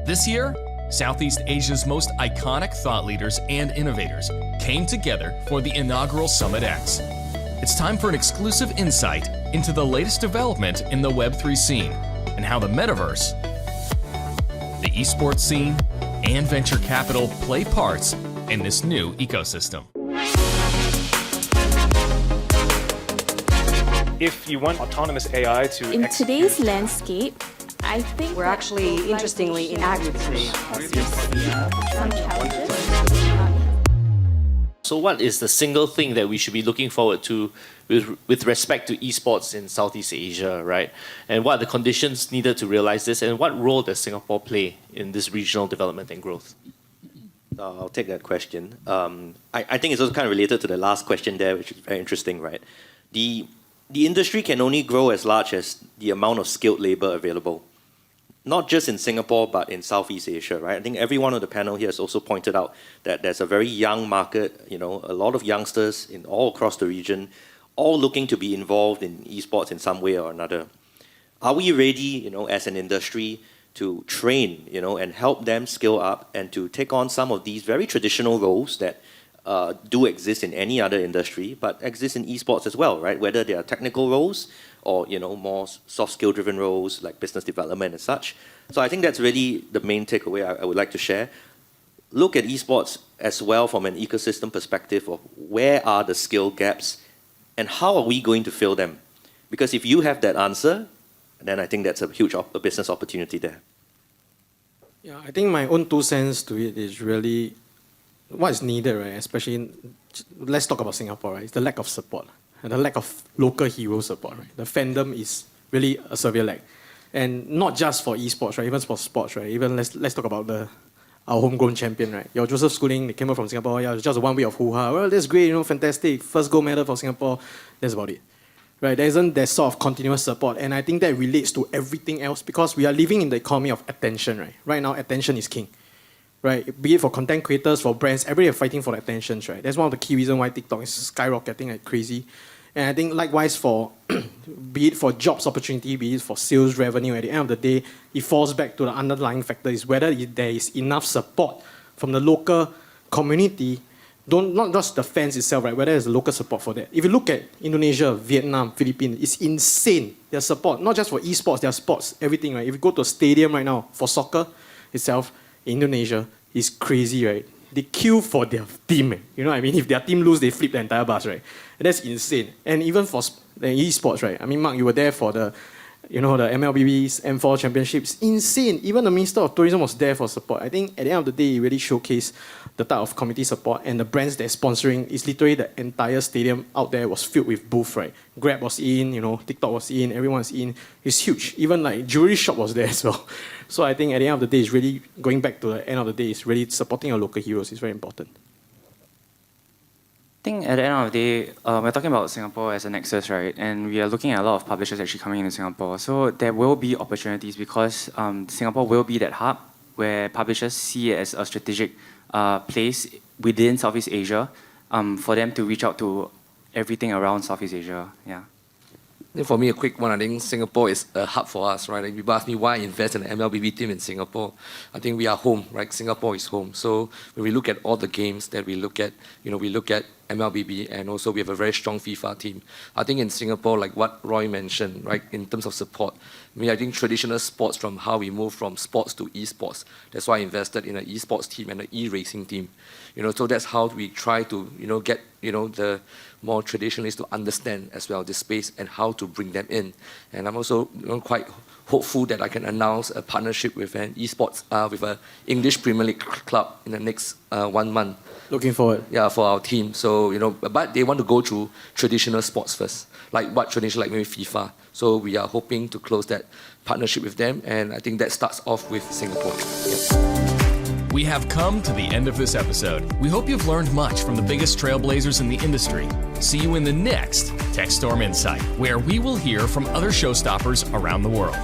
This year, Southeast Asia's most iconic thought leaders and innovators came together for the inaugural Summit X. It's time for an exclusive insight into the latest development in the Web3 scene and how the metaverse, the esports scene, and venture capital play parts in this new ecosystem. If you want autonomous AI to In today's landscape, I think we're actually, interestingly, in aggregate. Some challenges. So what is the single thing that we should be looking forward to with respect to esports in Southeast Asia, right? And what are the conditions needed to realize this, and what role does Singapore play in this regional development and growth? I'll take that question. I think it's also kind of related to the last question there, which is very interesting, right? The industry can only grow as large as the amount of skilled labor available. Not just in Singapore, but in Southeast Asia, right? I think everyone on the panel here has also pointed out that there's a very young market, a lot of youngsters in all across the region, all looking to be involved in esports in some way or another. Are we ready, as an industry to train, and help them skill up and to take on some of these very traditional roles that do exist in any other industry, but exist in esports as well, right? Whether they are technical roles or more soft skill driven roles like business development and such. So I think that's really the main takeaway I would like to share. Look at esports as well from an ecosystem perspective of where are the skill gaps and how are we going to fill them? Because if you have that answer, then I think that's a huge business opportunity there. Yeah, I think my own 2 cents to it is really what is needed, right? Especially, let's talk about Singapore, right? It's the lack of support and the lack of local hero support, right? The fandom is really a severe lack. And not just for esports, right? Even for sports, right? Even let's talk about our homegrown champion, right? Your Joseph Schooling, they came up from Singapore, yeah, it's just 1 week of hoo-ha. Well, that's great, fantastic. First gold medal for Singapore, that's about it. Right? There isn't that sort of continuous support. And I think that relates to everything else because we are living in the economy of attention, right? Right now, attention is king. Right, be it for content creators, for brands, everybody are fighting for the attention, right? That's one of the key reasons why TikTok is skyrocketing like crazy. And I think likewise for, be it for jobs opportunity, be it for sales revenue, at the end of the day, it falls back to the underlying factor is whether there is enough support from the local community, not just the fans itself, right? Whether there's local support for that. If you look at Indonesia, Vietnam, Philippines, it's insane. Their support, not just for esports, their sports, everything, right? If you go to a stadium right now for soccer itself, Indonesia is crazy, right? They queue for their team, you know what I mean? If their team lose, they flip the entire bus, right? And that's insane. And even for the esports, right? I mean, Mark, you were there for the MLBB's M4 championships. Insane. Even the Minister of Tourism was there for support. I think at the end of the day, it really showcased the type of community support and the brands they're sponsoring. Is literally the entire stadium out there was filled with booths, right? Grab was in, TikTok was in, everyone's in. It's huge. Even like jewelry shop was there as well. So I think at the end of the day, it's really going back to the end of the day, it's really supporting our local heroes is very important. I think at the end of the day, we're talking about Singapore as a nexus, right? And we are looking at a lot of publishers actually coming into Singapore. So there will be opportunities because Singapore will be that hub where publishers see it as a strategic place within Southeast Asia for them to reach out to everything around Southeast Asia. Yeah. For me, a quick one, I think Singapore is a hub for us, right? If you ask me why invest in the MLBB team in Singapore, I think we are home, right? Singapore is home. So when we look at all the games that we look at, we look at MLBB and also we have a very strong FIFA team. I think in Singapore, like what Roy mentioned, right, in terms of support, I think traditional sports from how we move from sports to esports. That's why I invested in an esports team and an e-racing team. So that's how we try to, get, the more traditionalists to understand as well this space and how to bring them in. And I'm also quite hopeful that I can announce a partnership with an esports, with an English Premier League club in the next 1 month. Looking forward. Yeah, for our team. So, but they want to go through traditional sports first, like maybe FIFA. So we are hoping to close that partnership with them. And I think that starts off with Singapore. Yep. We have come to the end of this episode. We hope you've learned much from the biggest trailblazers in the industry. See you in the next TechStorm Insight, where we will hear from other showstoppers around the world.